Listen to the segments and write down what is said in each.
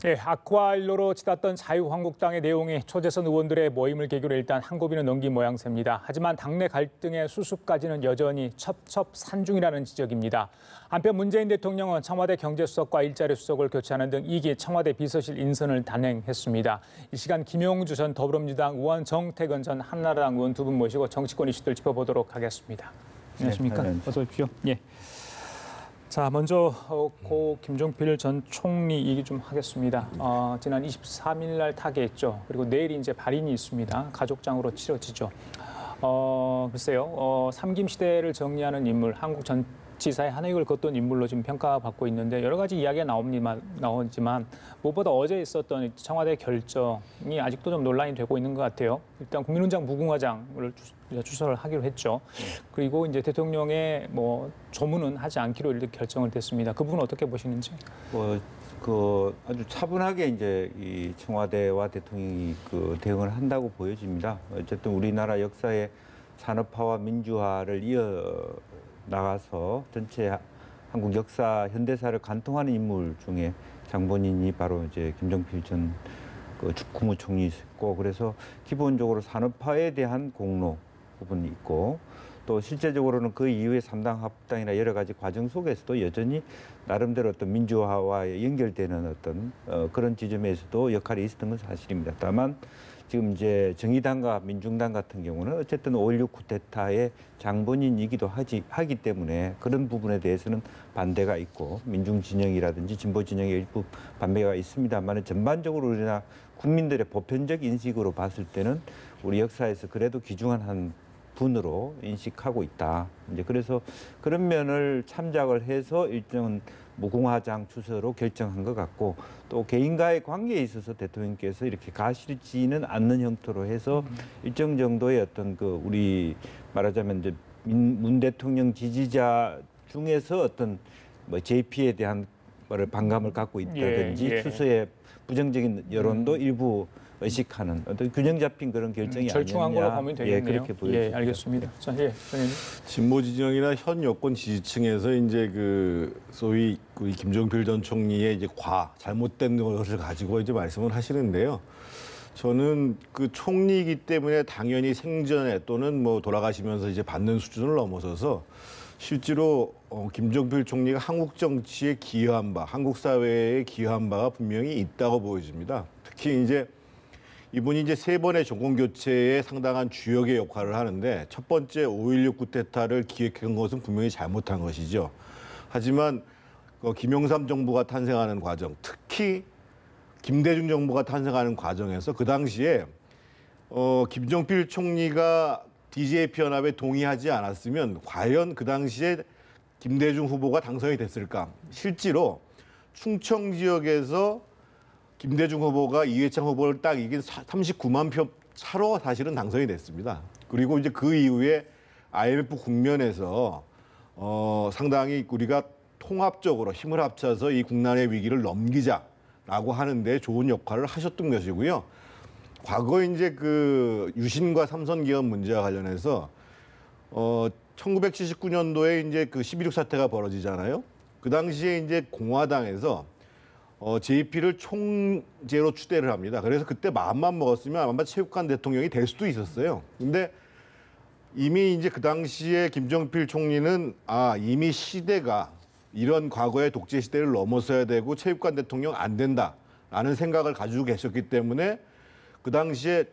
예, 아쿠아일로로 치닫던 자유한국당의 내용이 초재선 의원들의 모임을 계기로 일단 한 고비는 넘긴 모양새입니다. 하지만 당내 갈등의 수습까지는 여전히 첩첩산중이라는 지적입니다. 한편 문재인 대통령은 청와대 경제수석과 일자리 수석을 교체하는 등 2기 청와대 비서실 인선을 단행했습니다. 이 시간 김용주 전 더불어민주당 의원, 정태근 전 한나라당 의원 두 분 모시고 정치권 이슈들 짚어보도록 하겠습니다. 안녕하십니까? 어서 오십시오. 예. 자, 먼저 고 김종필 전 총리 얘기 좀 하겠습니다. 지난 23일 날 타계했죠. 그리고 내일 이제 발인이 있습니다. 가족장으로 치러지죠. 글쎄요. 삼김 시대를 정리하는 인물, 한국 전치사의 한 획을 걷던 인물로 지금 평가받고 있는데 여러 가지 이야기가 나오지만 무엇보다 어제 있었던 청와대 결정이 아직도 좀 논란이 되고 있는 것 같아요. 일단 국민훈장 무궁화장을 추서를 하기로 했죠. 그리고 이제 대통령의 조문은 하지 않기로 이렇게 결정을 됐습니다. 그 부분 어떻게 보시는지? 아주 차분하게 이제 이 청와대와 대통령이 대응을 한다고 보여집니다. 어쨌든 우리나라 역사의 산업화와 민주화를 이어 나가서 전체 한국 역사 현대사를 관통하는 인물 중에 장본인이 바로 이제 김종필 전 국무총리였고, 그래서 기본적으로 산업화에 대한 공로 부분이 있고, 또 실제적으로는 그 이후에 3당 합당이나 여러 가지 과정 속에서도 여전히 나름대로 어떤 민주화와 연결되는 어떤 그런 지점에서도 역할이 있었던 건 사실입니다. 다만 지금 이제 정의당과 민중당 같은 경우는 어쨌든 5.16 쿠데타의 장본인이기도 하기 때문에 그런 부분에 대해서는 반대가 있고, 민중 진영이라든지 진보 진영의 일부 반대가 있습니다만 전반적으로 우리나라 국민들의 보편적 인식으로 봤을 때는 우리 역사에서 그래도 귀중한 한 분으로 인식하고 있다. 이제 그래서 그런 면을 참작을 해서 일정은 무궁화장 추서로 결정한 것 같고, 또 개인과의 관계에 있어서 대통령께서 이렇게 가시지는 않는 형태로 해서 일정 정도의 어떤 우리 말하자면 이제 문 대통령 지지자 중에서 어떤 JP에 대한 반감을 갖고 있다든지 추서의 부정적인 여론도 일부 의식하는 어떤 균형 잡힌 그런 결정이 절충한 걸로 보면 되겠네요. 예, 그렇게 보여집니다. 예, 알겠습니다. 자, 예, 선생님. 진보 진영이나 현 여권 지지층에서 이제 소위 우리 김종필 전 총리의 이제 잘못된 것을 가지고 이제 말씀을 하시는데요. 저는 총리이기 때문에 당연히 생전에 또는 돌아가시면서 이제 받는 수준을 넘어서서 실제로 김종필 총리가 한국 정치에 기여한 바, 한국 사회에 기여한 바가 분명히 있다고 보여집니다. 특히 이제 이분이 이제 3번의 정권 교체에 상당한 주역의 역할을 하는데, 첫 번째 5.16 쿠데타를 기획한 것은 분명히 잘못한 것이죠. 하지만 김영삼 정부가 탄생하는 과정, 특히 김대중 정부가 탄생하는 과정에서 그 당시에 김종필 총리가 DJP 연합에 동의하지 않았으면 과연 그 당시에 김대중 후보가 당선이 됐을까? 실제로 충청 지역에서 김대중 후보가 이회창 후보를 딱 이긴 39만 표 차로 사실은 당선이 됐습니다. 그리고 이제 그 이후에 IMF 국면에서 상당히 우리가 통합적으로 힘을 합쳐서 이 국난의 위기를 넘기자라고 하는데 좋은 역할을 하셨던 것이고요. 과거에 이제 유신과 삼선기업 문제와 관련해서 1979년도에 이제 11.6 사태가 벌어지잖아요. 그 당시에 이제 공화당에서 JP를 총재로 추대를 합니다. 그래서 그때 마음만 먹었으면 아마 체육관 대통령이 될 수도 있었어요. 근데 이미 이제 그 당시에 김종필 총리는 이미 시대가 이런 과거의 독재 시대를 넘어서야 되고 체육관 대통령 안 된다라는 생각을 가지고 계셨기 때문에 그 당시에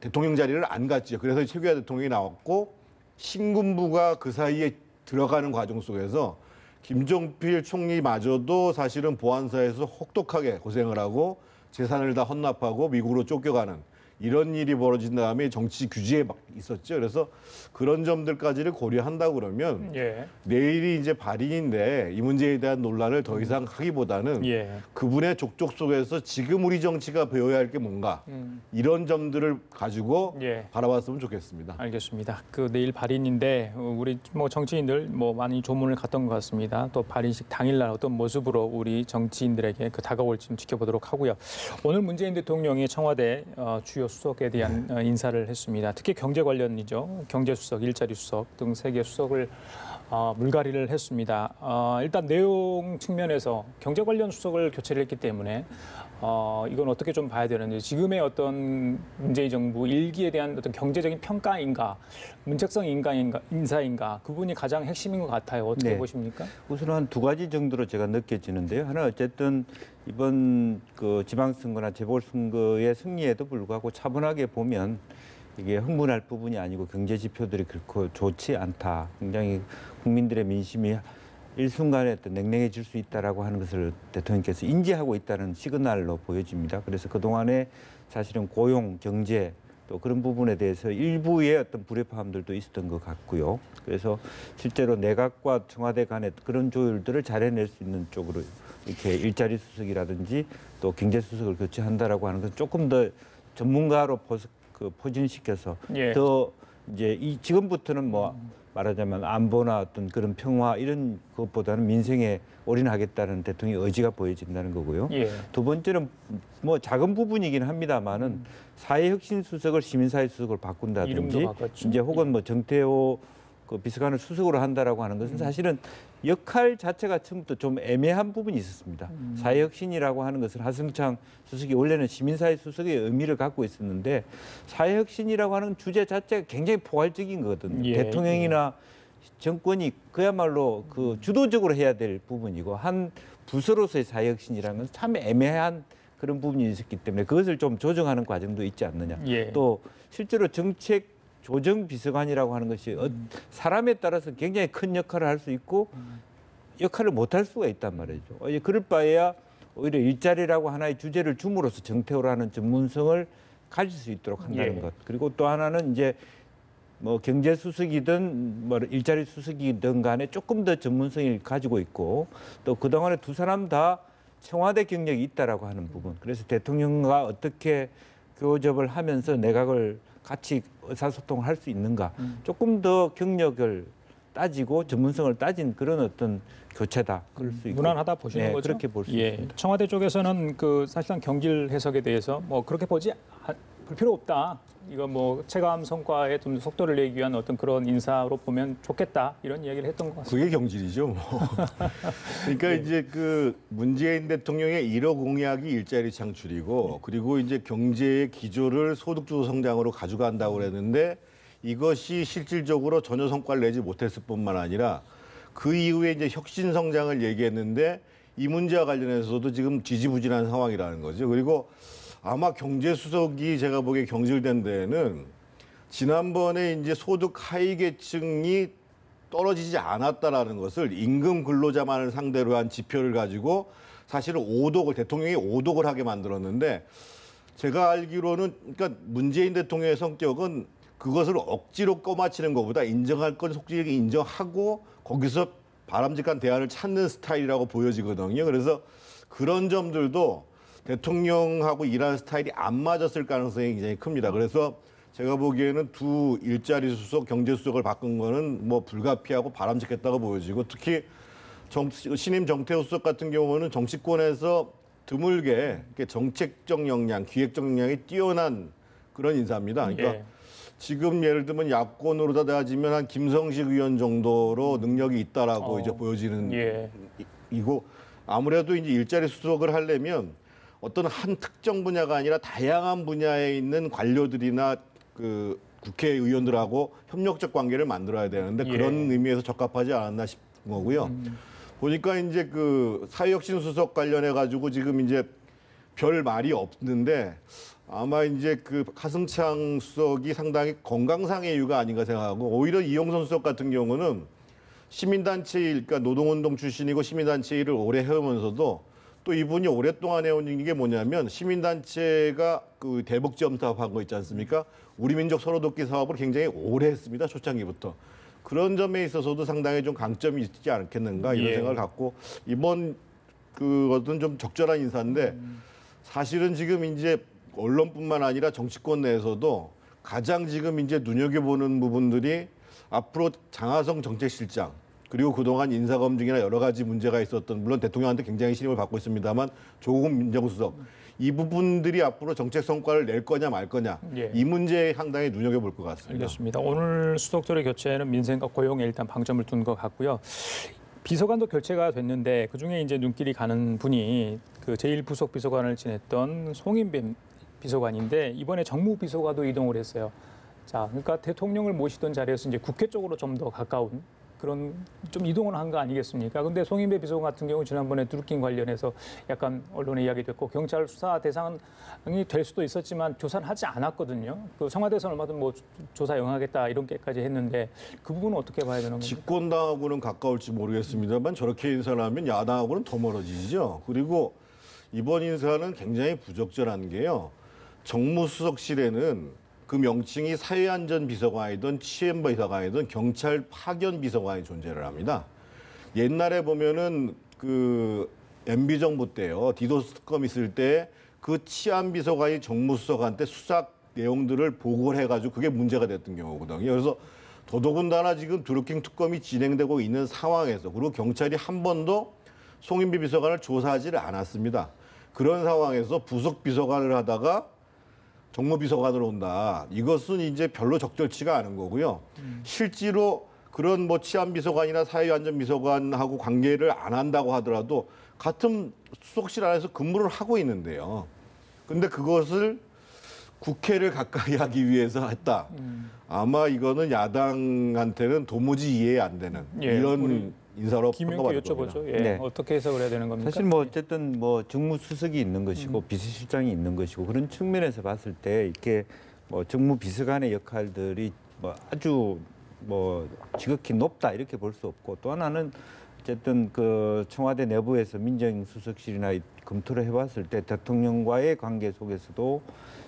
대통령 자리를 안 갔죠. 그래서 최규하 대통령이 나왔고, 신군부가 그 사이에 들어가는 과정 속에서 김종필 총리마저도 사실은 보안사에서 혹독하게 고생을 하고 재산을 다 헌납하고 미국으로 쫓겨가는 이런 일이 벌어진 다음에 정치 규제에 막 있었죠. 그래서 그런 점들까지를 고려한다고 그러면 내일이 이제 발인인데 이 문제에 대한 논란을 더 이상 하기보다는 그분의 족족 속에서 지금 우리 정치가 배워야 할 게 뭔가 이런 점들을 가지고 바라봤으면 좋겠습니다. 알겠습니다. 내일 발인인데 우리 정치인들 많이 조문을 갔던 것 같습니다. 또 발인식 당일날 어떤 모습으로 우리 정치인들에게 다가올지 좀 지켜보도록 하고요. 오늘 문재인 대통령이 청와대 주요 수석에 대한 인사를 했습니다. 특히 경제 관련이죠. 경제수석, 일자리 수석 등 3개 수석을 물갈이를 했습니다. 일단 내용 측면에서 경제 관련 수석을 교체를 했기 때문에 이건 어떻게 좀 봐야 되는지 지금의 어떤 문재인 정부 일기에 대한 어떤 경제적인 평가인가, 문책성 인사인가 그 부분이 가장 핵심인 것 같아요. 어떻게 네. 보십니까? 우선 한 두 가지 정도로 제가 느껴지는데요. 하나 어쨌든 이번 그 지방선거나 재보궐선거의 승리에도 불구하고 차분하게 보면 이게 흥분할 부분이 아니고 경제 지표들이 그렇고 좋지 않다. 굉장히 국민들의 민심이 일순간에 어떤 냉랭해질 수 있다라고 하는 것을 대통령께서 인지하고 있다는 시그널로 보여집니다. 그래서 그동안에 사실은 고용, 경제 또 그런 부분에 대해서 일부의 어떤 불협화음들도 있었던 것 같고요. 그래서 실제로 내각과 청와대 간의 그런 조율들을 잘 해낼 수 있는 쪽으로 이렇게 일자리 수석이라든지 또 경제 수석을 교체한다라고 하는 건 조금 더 전문가로 포진시켜서 예. 더 이제 지금부터는 뭐 말하자면 안보나 어떤 그런 평화 이런 것보다는 민생에 올인하겠다는 대통령의 의지가 보여진다는 거고요. 예. 두 번째는 뭐 작은 부분이긴 합니다만은 사회혁신 수석을 시민사회 수석으로 바꾼다든지 이름도 바꿨죠. 이제 혹은 뭐 정태호 그 비서관을 수석으로 한다라고 하는 것은 사실은 역할 자체가 처음부터 좀 애매한 부분이 있었습니다. 사회혁신이라고 하는 것은 하승창 수석이 원래는 시민사회 수석의 의미를 갖고 있었는데 사회혁신이라고 하는 주제 자체가 굉장히 포괄적인 거거든요. 예, 대통령이나 정권이 그야말로 그 주도적으로 해야 될 부분이고 한 부서로서의 사회혁신이라는 건 참 애매한 그런 부분이 있었기 때문에 그것을 좀 조정하는 과정도 있지 않느냐. 예. 또 실제로 정책 조정 비서관이라고 하는 것이 사람에 따라서 굉장히 큰 역할을 할 수 있고 역할을 못 할 수가 있단 말이죠. 그럴 바에야 오히려 일자리라고 하나의 주제를 줌으로써 정태호라는 전문성을 가질 수 있도록 한다는 예. 것. 그리고 또 하나는 이제 뭐 경제 수석이든 뭐 일자리 수석이든 간에 조금 더 전문성을 가지고 있고 또 그동안에 두 사람 다 청와대 경력이 있다라고 하는 부분. 그래서 대통령과 어떻게 교접을 하면서 내각을 같이 의사소통을 할 수 있는가. 조금 더 경력을 따지고 전문성을 따진 그런 어떤 교체다. 그럴 수 있고. 무난하다 보시는 네, 거죠? 그렇게 볼 수 예. 있습니다. 청와대 쪽에서는 그 사실상 경질 해석에 대해서 뭐 그렇게 볼 필요 없다. 이거 뭐 체감 성과에 좀 속도를 내기 위한 어떤 그런 인사로 보면 좋겠다. 이런 이야기를 했던 것 같습니다. 그게 경질이죠. 뭐. 그러니까 이제 그 문재인 대통령의 1호 공약이 일자리 창출이고 그리고 이제 경제의 기조를 소득주도 성장으로 가져간다고 그랬는데 이것이 실질적으로 전혀 성과를 내지 못했을 뿐만 아니라 그 이후에 이제 혁신 성장을 얘기했는데 이 문제와 관련해서도 지금 지지부진한 상황이라는 거죠. 그리고 아마 경제수석이 제가 보기에 경질된 데에는 지난번에 이제 소득 하위 계층이 떨어지지 않았다라는 것을 임금 근로자만을 상대로 한 지표를 가지고 사실은 대통령이 오독을 하게 만들었는데 제가 알기로는 그러니까 문재인 대통령의 성격은 그것을 억지로 꺼맞히는 것보다 인정할 건 속직하게 인정하고 거기서 바람직한 대안을 찾는 스타일이라고 보여지거든요. 그래서 그런 점들도 대통령하고 일하는 스타일이 안 맞았을 가능성이 굉장히 큽니다. 그래서 제가 보기에는 두 일자리 수석, 경제 수석을 바꾼 거는 뭐 불가피하고 바람직했다고 보여지고 특히 신임 정태호 수석 같은 경우는 정치권에서 드물게 정책적 역량, 기획적 역량이 뛰어난 그런 인사입니다. 그러니까 예. 지금 예를 들면 야권으로 따지면 한 김성식 의원 정도로 능력이 있다라고 이제 보여지는 예. 이고 아무래도 이제 일자리 수석을 하려면 어떤 한 특정 분야가 아니라 다양한 분야에 있는 관료들이나 그 국회의원들하고 협력적 관계를 만들어야 되는데 그런 의미에서 적합하지 않았나 싶은 거고요. 보니까 이제 그 사회혁신 수석 관련해 가지고 지금 이제 별 말이 없는데 아마 이제 그 하승창 수석이 상당히 건강상의 이유가 아닌가 생각하고 오히려 이용선 수석 같은 경우는 시민단체 일, 그러니까 노동운동 출신이고 시민단체 일을 오래 해오면서도 또 이분이 오랫동안 해온 게 뭐냐면 시민단체가 그 대북지원 사업한 거 있지 않습니까? 우리 민족 서로 돕기 사업을 굉장히 오래 했습니다. 초창기부터. 그런 점에 있어서도 상당히 좀 강점이 있지 않겠는가 이런 예. 생각을 갖고 이번 그것은 좀 적절한 인사인데 사실은 지금 이제 언론뿐만 아니라 정치권 내에서도 가장 지금 이제 눈여겨보는 부분들이 앞으로 장하성 정책실장 그리고 그동안 인사검증이나 여러 가지 문제가 있었던, 물론 대통령한테 굉장히 신임을 받고 있습니다만 조국 민정수석, 이 부분들이 앞으로 정책 성과를 낼 거냐 말 거냐, 예. 이 문제에 상당히 눈여겨볼 것 같습니다. 알겠습니다. 오늘 수석들의 교체는 민생과 고용에 일단 방점을 둔 것 같고요. 비서관도 교체가 됐는데 그중에 이제 눈길이 가는 분이 그 제1부속 비서관을 지냈던 송인배 비서관인데 이번에 정무비서관도 이동을 했어요. 자, 그러니까 대통령을 모시던 자리에서 이제 국회 쪽으로 좀 더 가까운 그런 좀 이동을 한 거 아니겠습니까? 근데 송인배 비서관 같은 경우 지난번에 드루킹 관련해서 약간 언론에 이야기됐고 경찰 수사 대상이 될 수도 있었지만 조사를 하지 않았거든요. 그 청와대에서는 얼마든 뭐 조사 응하겠다 이런게까지 했는데 그 부분은 어떻게 봐야 되는 겁니까? 집권당하고는 가까울지 모르겠습니다만 저렇게 인사를 하면 야당하고는 더 멀어지죠. 그리고 이번 인사는 굉장히 부적절한 게요. 정무수석실에는 그 명칭이 사회안전비서관이든 치안비서관이든 경찰 파견비서관이 존재를 합니다. 옛날에 보면은 그 MB 정부 때요, 디도스 특검 있을 때 그 치안비서관이 정무수석한테 수사 내용들을 보고를 해가지고 그게 문제가 됐던 경우거든요. 그래서 더더군다나 지금 드루킹 특검이 진행되고 있는 상황에서, 그리고 경찰이 한 번도 송인배 비서관을 조사하지를 않았습니다. 그런 상황에서 부속 비서관을 하다가 정무비서관으로 온다. 이것은 이제 별로 적절치가 않은 거고요. 실제로 그런 뭐 치안비서관이나 사회안전비서관하고 관계를 안 한다고 하더라도 같은 수석실 안에서 근무를 하고 있는데요. 근데 그것을 국회를 가까이 하기 위해서 했다. 아마 이거는 야당한테는 도무지 이해 안 되는 예, 이런 인사로 김영기 평가받을 겁니다. 여쭤보죠. 예, 네. 어떻게 해석을 해야 되는 겁니까? 사실 뭐 어쨌든 뭐 정무수석이 있는 것이고 비서실장이 있는 것이고 그런 측면에서 봤을 때 이렇게 뭐 정무비서관의 역할들이 뭐 아주 뭐 지극히 높다 이렇게 볼 수 없고, 또 하나는 어쨌든 그 청와대 내부에서 민정수석실이나 검토를 해봤을 때 대통령과의 관계 속에서도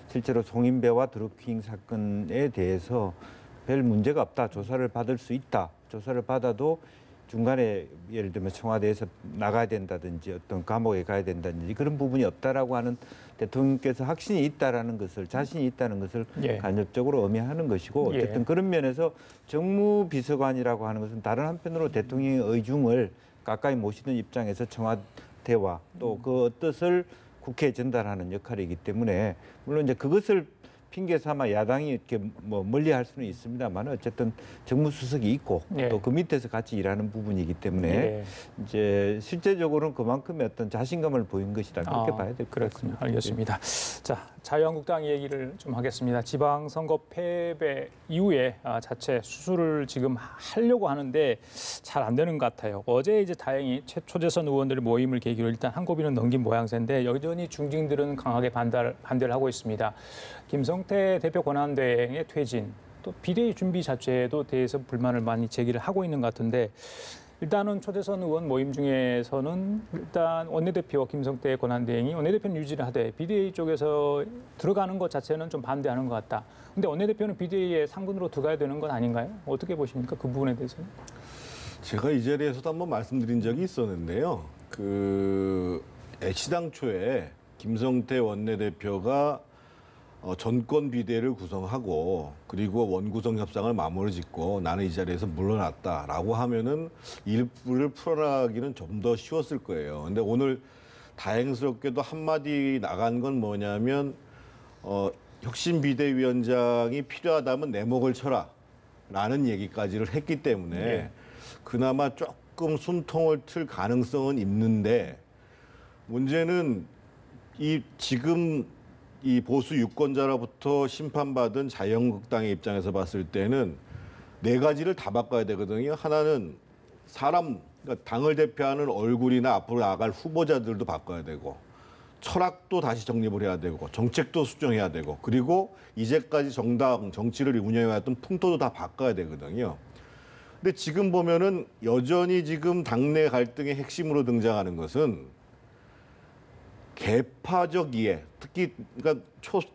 실제로 송인배와 드루킹 사건에 대해서 별 문제가 없다. 조사를 받을 수 있다. 조사를 받아도 중간에 예를 들면 청와대에서 나가야 된다든지 어떤 감옥에 가야 된다든지 그런 부분이 없다라고 하는 대통령께서 확신이 있다라는 것을, 자신이 있다는 것을 예. 간접적으로 의미하는 것이고, 어쨌든 예. 그런 면에서 정무비서관이라고 하는 것은 다른 한편으로 대통령의 의중을 가까이 모시는 입장에서 청와대와 또 그 뜻을 국회에 전달하는 역할이기 때문에, 물론 이제 그것을 핑계 삼아 야당이 이렇게 뭐 멀리할 수는 있습니다만 어쨌든 정무수석이 있고 예. 또 그 밑에서 같이 일하는 부분이기 때문에 예. 이제 실제적으로는 그만큼의 어떤 자신감을 보인 것이다, 그렇게 봐야 될 것 그렇군요. 같습니다. 알겠습니다. 자, 자유한국당 얘기를 좀 하겠습니다. 지방선거 패배 이후에 자체 수술을 지금 하려고 하는데 잘 안 되는 것 같아요. 어제 이제 다행히 초재선 의원들의 모임을 계기로 일단 한 고비는 넘긴 모양새인데 여전히 중진들은 강하게 반대를 하고 있습니다. 김성태 대표 권한대행의 퇴진, 또 비대위 준비 자체에도 대해서 불만을 많이 제기를 하고 있는 것 같은데, 일단은 초대선 의원 모임 중에서는 일단 원내대표 김성태 권한대행이 원내대표는 유지를 하되 비대위 쪽에서 들어가는 것 자체는 좀 반대하는 것 같다. 근데 원내대표는 비대위에 상근으로 들어가야 되는 건 아닌가요? 어떻게 보십니까? 그 부분에 대해서는? 제가 이 자리에서도 한번 말씀드린 적이 있었는데요. 그 애시당초에 김성태 원내대표가 전권 비대를 구성하고 그리고 원구성 협상을 마무리 짓고 나는 이 자리에서 물러났다라고 하면은 일부를 풀어나가기는 좀 더 쉬웠을 거예요. 근데 오늘 다행스럽게도 한마디 나간 건 뭐냐면 혁신 비대위원장이 필요하다면 내 목을 쳐라라는 얘기까지를 했기 때문에 예. 그나마 조금 숨통을 틀 가능성은 있는데, 문제는 지금 이 보수 유권자로부터 심판받은 자유한국당의 입장에서 봤을 때는 네 가지를 다 바꿔야 되거든요. 하나는 그러니까 당을 대표하는 얼굴이나 앞으로 나아갈 후보자들도 바꿔야 되고, 철학도 다시 정립을 해야 되고, 정책도 수정해야 되고, 그리고 이제까지 정치를 운영해왔던 풍토도 다 바꿔야 되거든요. 근데 지금 보면은 여전히 지금 당내 갈등의 핵심으로 등장하는 것은 개파적 이해, 특히 그러니까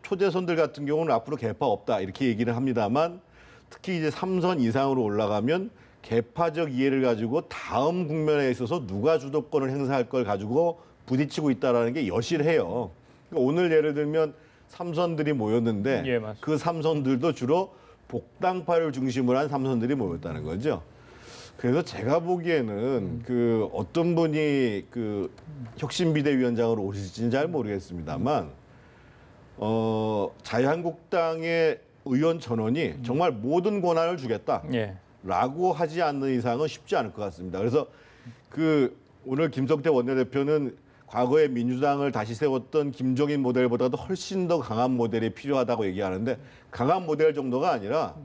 초재선들 같은 경우는 앞으로 개파 없다 이렇게 얘기를 합니다만, 특히 이제 3선 이상으로 올라가면 개파적 이해를 가지고 다음 국면에 있어서 누가 주도권을 행사할 걸 가지고 부딪히고 있다라는 게 여실해요. 그러니까 오늘 예를 들면 3선들이 모였는데 예, 맞습니다. 그 3선들도 주로 복당파를 중심으로 한 3선들이 모였다는 거죠. 그래서 제가 보기에는 그 어떤 분이 그 혁신비대위원장으로 오실지는 잘 모르겠습니다만 자유한국당의 의원 전원이 정말 모든 권한을 주겠다라고 예. 하지 않는 이상은 쉽지 않을 것 같습니다. 그래서 그 오늘 김성태 원내대표는 과거에 민주당을 다시 세웠던 김종인 모델보다도 훨씬 더 강한 모델이 필요하다고 얘기하는데 강한 모델 정도가 아니라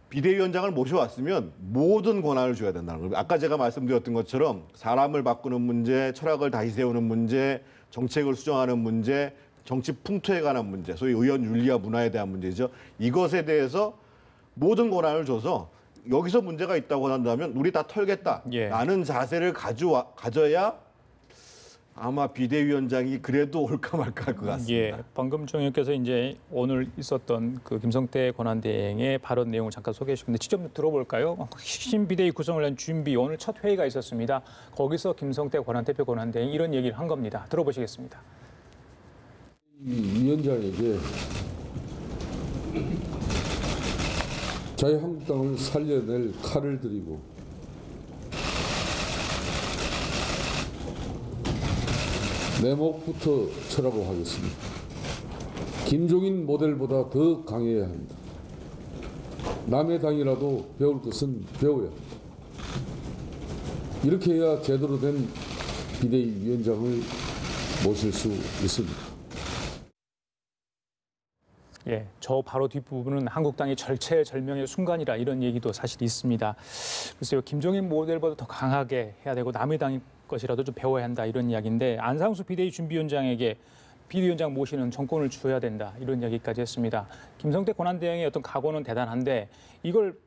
비대위원장을 모셔왔으면 모든 권한을 줘야 된다는 거예요. 아까 제가 말씀드렸던 것처럼 사람을 바꾸는 문제, 철학을 다시 세우는 문제, 정책을 수정하는 문제, 정치 풍토에 관한 문제, 소위 의원 윤리와 문화에 대한 문제죠. 이것에 대해서 모든 권한을 줘서 여기서 문제가 있다고 한다면 우리 다 털겠다라는 자세를 가져야 아마 비대위원장이 그래도 올까 말까 할 것 같습니다. 예, 방금 정 의원께서 이제 오늘 있었던 그 김성태 권한대행의 발언 내용을 잠깐 소개해 주셨는데 직접 들어볼까요? 신비대위 구성을 위한 준비 오늘 첫 회의가 있었습니다. 거기서 김성태 권한대표 권한대행이 이런 얘기를 한 겁니다. 들어보시겠습니다. 이 위원장에게 자유한국당을 살려낼 칼을 들이고 내 목부터 쳐라고 하겠습니다. 김종인 모델보다 더 강해야 합니다. 남의 당이라도 배울 것은 배워야 합니다. 이렇게 해야 제대로 된 비대위원장을 모실 수 있습니다. 예, 저 바로 뒷부분은 한국당이 절체절명의 순간이라 이런 얘기도 사실 있습니다. 글쎄요, 김종인 모델보다 더 강하게 해야 되고 남의 당 것이라도 좀 배워야 한다 이런 이야기인데 안상수 비대위 준비위원장에게 비대위원장 모시는 정권을 줘야 된다 이런 이야기까지 했습니다. 김성태 권한대행의 어떤 각오는 대단한데 이걸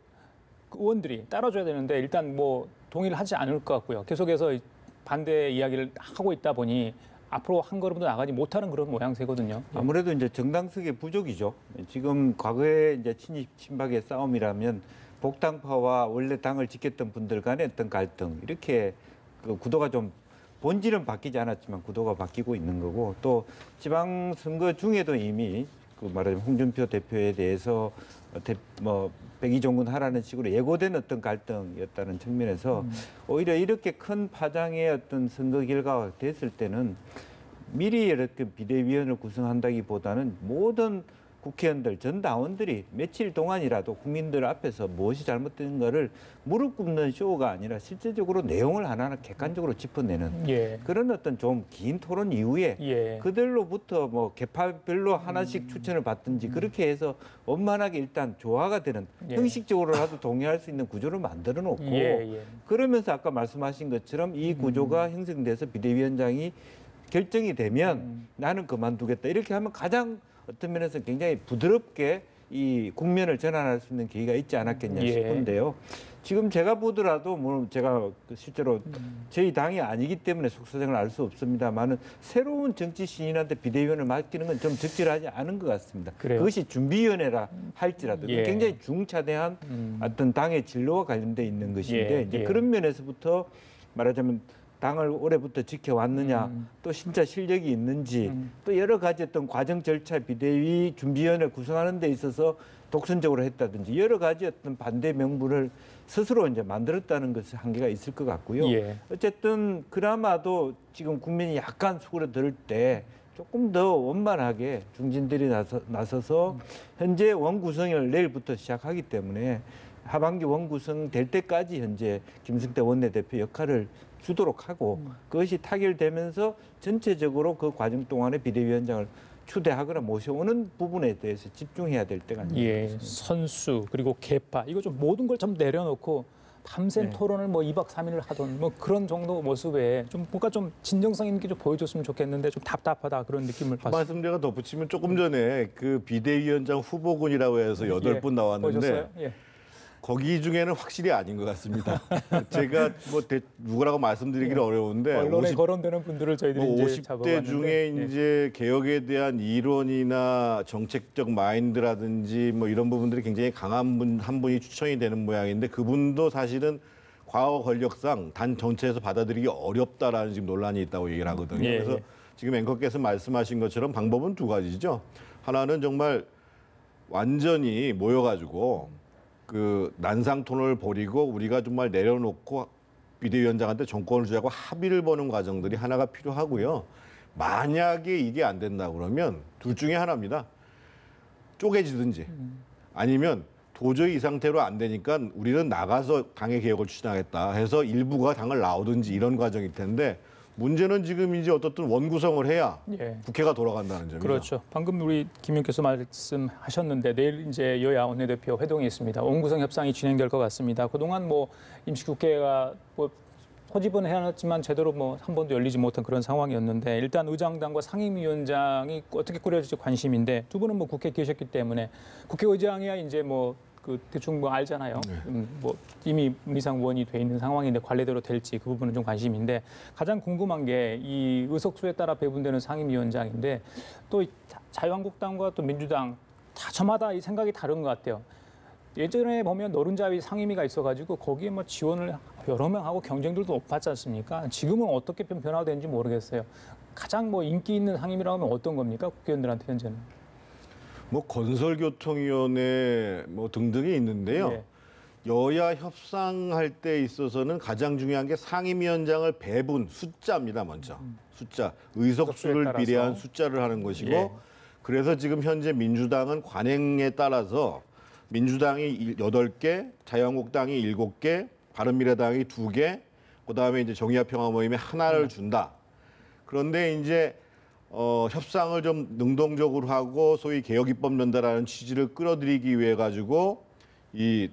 의원들이 따라줘야 되는데 일단 뭐 동의를 하지 않을 것 같고요. 계속해서 반대 이야기를 하고 있다 보니 앞으로 한 걸음도 나가지 못하는 그런 모양새거든요. 아무래도 이제 정당성의 부족이죠. 지금 과거에 이제 친입 친박의 싸움이라면 복당파와 원래 당을 지켰던 분들 간의 어떤 갈등 이렇게 그 구도가 좀 본질은 바뀌지 않았지만 구도가 바뀌고 있는 거고 또 지방선거 중에도 이미 그 말하자면 홍준표 대표에 대해서 뭐 백의종군하라는 식으로 예고된 어떤 갈등이었다는 측면에서 오히려 이렇게 큰 파장의 어떤 선거 결과가 됐을 때는 미리 이렇게 비대위원을 구성한다기보다는 모든 국회의원들, 전 당원들이 며칠 동안이라도 국민들 앞에서 무엇이 잘못된가를 무릎 꿇는 쇼가 아니라 실제적으로 내용을 하나하나 객관적으로 짚어내는 예. 그런 어떤 좀 긴 토론 이후에 예. 그들로부터 뭐 개파별로 하나씩 추천을 받든지 그렇게 해서 원만하게 일단 조화가 되는 예. 형식적으로라도 동의할 수 있는 구조를 만들어 놓고 예. 그러면서 아까 말씀하신 것처럼 이 구조가 형성돼서 비대위원장이 결정이 되면 나는 그만두겠다 이렇게 하면 가장 어떤 면에서 굉장히 부드럽게 이 국면을 전환할 수 있는 계기가 있지 않았겠냐 예. 싶은데요. 지금 제가 보더라도 물론 제가 실제로 저희 당이 아니기 때문에 속사정을 알 수 없습니다만은 새로운 정치 신인한테 비대위원을 맡기는 건 좀 적절하지 않은 것 같습니다. 그래요? 그것이 준비위원회라 할지라도 예. 굉장히 중차대한 어떤 당의 진로와 관련돼 있는 것인데 예. 이제 예. 그런 면에서부터 말하자면 당을 올해부터 지켜왔느냐, 또 진짜 실력이 있는지, 또 여러 가지 어떤 과정 절차 비대위 준비위원회 구성하는 데 있어서 독선적으로 했다든지 여러 가지 어떤 반대 명분을 스스로 이제 만들었다는 것에 한계가 있을 것 같고요. 예. 어쨌든 그나마도 지금 국민이 약간 수그러들 때 조금 더 원만하게 중진들이 나서서 현재 원구성을 내일부터 시작하기 때문에 하반기 원구성 될 때까지 현재 김성태 원내대표 역할을 주도록 하고 그것이 타결되면서 전체적으로 그 과정 동안에 비대위원장을 추대하거나 모셔오는 부분에 대해서 집중해야 될 때가 아닌가 예, 싶습니다. 선수 그리고 개파 이거 좀 모든 걸 좀 내려놓고 밤샘 네. 토론을 뭐 2박 3일을 하던 뭐 그런 정도 모습에 좀 뭔가 좀 진정성 있게 좀 보여줬으면 좋겠는데 좀 답답하다 그런 느낌을 봤습니다. 말씀 제가 덧붙이면 조금 전에 그 비대위원장 후보군이라고 해서 8분 나왔는데 보셨어요? 예. 거기 중에는 확실히 아닌 것 같습니다. 제가 뭐 누구라고 말씀드리기는 어려운데 언론에 거론되는 분들을 저희들이 뭐 이제 50대 잡아봤는데 중에 예. 이제 개혁에 대한 이론이나 정책적 마인드라든지 뭐 이런 부분들이 굉장히 강한 분 한 분이 추천이 되는 모양인데 그분도 사실은 과거 권력상 단 전체에서 받아들이기 어렵다라는 지금 논란이 있다고 얘기를 하거든요. 예, 그래서 예. 지금 앵커께서 말씀하신 것처럼 방법은 두 가지죠. 하나는 정말 완전히 모여가지고 그 난상토론을 벌이고 우리가 정말 내려놓고 비대위원장한테 정권을 주자고 합의를 보는 과정들이 하나가 필요하고요. 만약에 이게 안 된다 그러면 둘 중에 하나입니다. 쪼개지든지 아니면 도저히 이 상태로 안 되니까 우리는 나가서 당의 개혁을 추진하겠다 해서 일부가 당을 나오든지 이런 과정일 텐데 문제는 지금 이제 어떻든 원구성을 해야 예. 국회가 돌아간다는 점이죠. 그렇죠. 방금 우리 김 의원께서 말씀하셨는데 내일 이제 여야 원내대표 회동이 있습니다. 원구성 협상이 진행될 것 같습니다. 그동안 뭐 임시국회가 뭐 소집은 해놨지만 제대로 뭐 한 번도 열리지 못한 그런 상황이었는데 일단 의장단과 상임위원장이 어떻게 꾸려질지 관심인데 두 분은 뭐 국회 계셨기 때문에 국회의장이야 이제 뭐 그 대충 뭐 알잖아요. 뭐 이미 문희상 의원이 돼 있는 상황인데 관례대로 될지 그 부분은 좀 관심인데 가장 궁금한 게 이 의석수에 따라 배분되는 상임위원장인데 또 자유한국당과 또 민주당 다 저마다 이 생각이 다른 것 같아요. 예전에 보면 노른자위 상임위가 있어가지고 거기에 뭐 지원을 여러 명 하고 경쟁들도 높았지 않습니까? 지금은 어떻게 좀 변화가 되는지 모르겠어요. 가장 뭐 인기 있는 상임위라고 하면 어떤 겁니까? 국회의원들한테 현재는. 뭐 건설교통위원회 뭐 등등이 있는데요. 네. 여야 협상할 때 있어서는 가장 중요한 게 상임위원장을 배분 숫자입니다. 먼저 숫자 의석수를 따라서. 비례한 숫자를 하는 것이고 예. 그래서 지금 현재 민주당은 관행에 따라서 민주당이 8개, 자유한국당이 7개, 바른미래당이 2개, 그다음에 이제 정의화평화모임에 하나를 준다. 그런데 이제 협상을 좀 능동적으로 하고 소위 개혁입법연대라는 취지를 끌어들이기 위해 가지고 이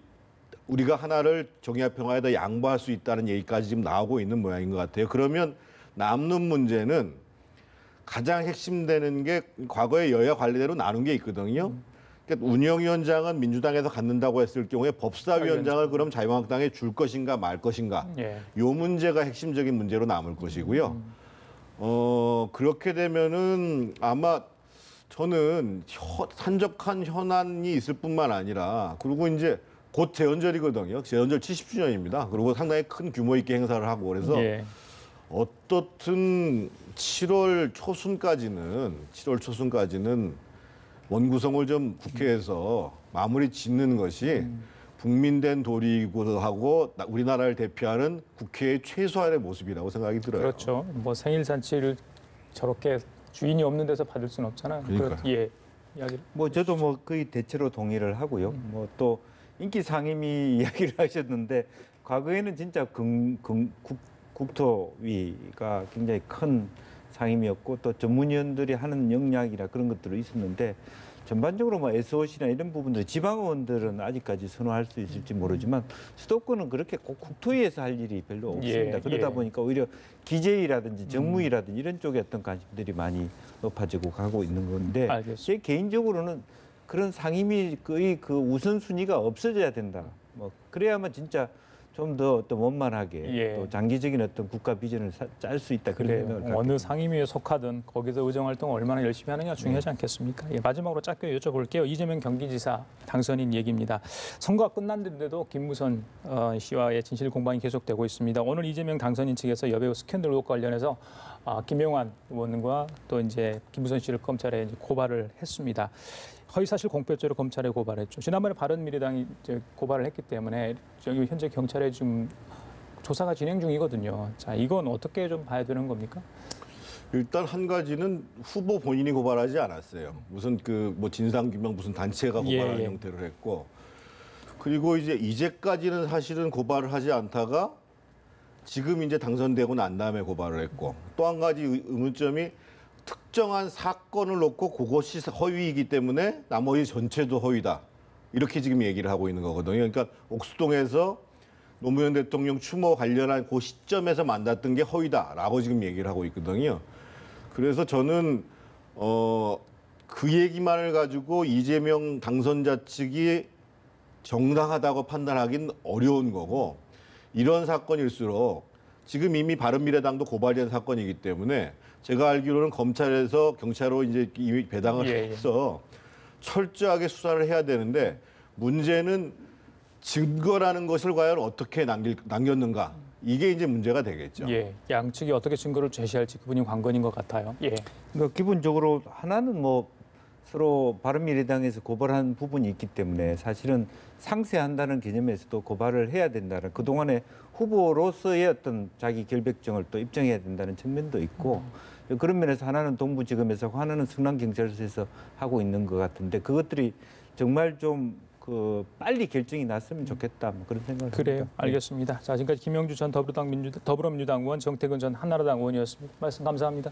우리가 하나를 정의화평화에다 양보할 수 있다는 얘기까지 지금 나오고 있는 모양인 것 같아요. 그러면 남는 문제는 가장 핵심되는 게 과거에 여야 관례대로 나눈 게 있거든요. 그러니까 운영위원장은 민주당에서 갖는다고 했을 경우에 법사위원장을 그럼 자유한국당에 줄 것인가 말 것인가. 예. 요 문제가 핵심적인 문제로 남을 것이고요. 그렇게 되면은 아마 저는 산적한 현안이 있을 뿐만 아니라 그리고 이제 곧 재헌절이거든요. 재헌절 70주년입니다. 그리고 상당히 큰 규모 있게 행사를 하고 그래서 예. 어떻든 7월 초순까지는 원구성을 좀 국회에서 마무리 짓는 것이 국민된 도리이기도 하고 우리나라를 대표하는 국회의 최소한의 모습이라고 생각이 들어요. 그렇죠. 뭐 생일 잔치를 저렇게 주인이 없는 데서 받을 수는 없잖아요. 그러니까요. 예. 이야기를. 뭐 저도 뭐 거의 대체로 동의를 하고요. 뭐 또 인기 상임위 이야기를 하셨는데 과거에는 진짜 국토위가 굉장히 큰 상임이었고 또 전문위원들이 하는 역량이나 그런 것들이 있었는데 전반적으로 뭐 SOC나 이런 부분들 지방의원들은 아직까지 선호할 수 있을지 모르지만 수도권은 그렇게 꼭 국토위에서 할 일이 별로 없습니다. 예, 그러다 예. 보니까 오히려 기재위라든지 정무위라든지 이런 쪽에 어떤 관심들이 많이 높아지고 가고 있는 건데 알겠습니다. 제 개인적으로는 그런 상임위의 그 우선순위가 없어져야 된다. 뭐 그래야만 진짜 좀 더 어떤 원만하게 예. 또 장기적인 어떤 국가 비전을 짤 수 있다. 그런 그래요. 생각을 갖게 어느 됩니다. 상임위에 속하든 거기서 의정 활동을 얼마나 열심히 하느냐 중요하지 않겠습니까? 예, 마지막으로 짧게 여쭤볼게요. 이재명 경기지사 당선인 얘기입니다. 선거가 끝났는데도 김무선 씨와의 진실 공방이 계속되고 있습니다. 오늘 이재명 당선인 측에서 여배우 스캔들 의혹과 관련해서 김영환 의원과 또 이제 김무선 씨를 검찰에 이제 고발을 했습니다. 허위사실 공표죄로 검찰에 고발했죠. 지난번에 바른미래당이 이제 고발을 했기 때문에 여기 현재 경찰에 지금 조사가 진행 중이거든요. 자, 이건 어떻게 좀 봐야 되는 겁니까? 일단 한 가지는 후보 본인이 고발하지 않았어요. 무슨 그 뭐 진상규명 무슨 단체가 고발하는 예. 형태로 했고 그리고 이제까지는 사실은 고발을 하지 않다가 지금 이제 당선되고 난 다음에 고발을 했고 또 한 가지 의문점이 특정한 사건을 놓고 그것이 허위이기 때문에 나머지 전체도 허위다. 이렇게 지금 얘기를 하고 있는 거거든요. 그러니까 옥수동에서 노무현 대통령 추모 관련한 그 시점에서 만났던 게 허위다라고 지금 얘기를 하고 있거든요. 그래서 저는 그 얘기만을 가지고 이재명 당선자 측이 정당하다고 판단하기는 어려운 거고 이런 사건일수록 지금 이미 바른미래당도 고발된 사건이기 때문에 제가 알기로는 검찰에서 경찰로 이제 이미 배당을 해서 철저하게 수사를 해야 되는데 문제는 증거라는 것을 과연 어떻게 남겼는가 이게 이제 문제가 되겠죠. 예, 양측이 어떻게 증거를 제시할지 그분이 관건인 것 같아요. 예, 그러니까 기본적으로 하나는 뭐 서로 바른미래당에서 고발한 부분이 있기 때문에 사실은 상쇄한다는 개념에서도 고발을 해야 된다는 그동안의 후보로서의 어떤 자기 결백정을 또 입증해야 된다는 측면도 있고 그런 면에서 하나는 동부지검에서 하나는 성남경찰서에서 하고 있는 것 같은데 그것들이 정말 좀 빨리 결정이 났으면 좋겠다 뭐 그런 생각을 그래요. 합니다. 알겠습니다. 자, 지금까지 김영주 전 더불어민주당 의원, 정태근 전 한나라당 의원이었습니다. 말씀 감사합니다.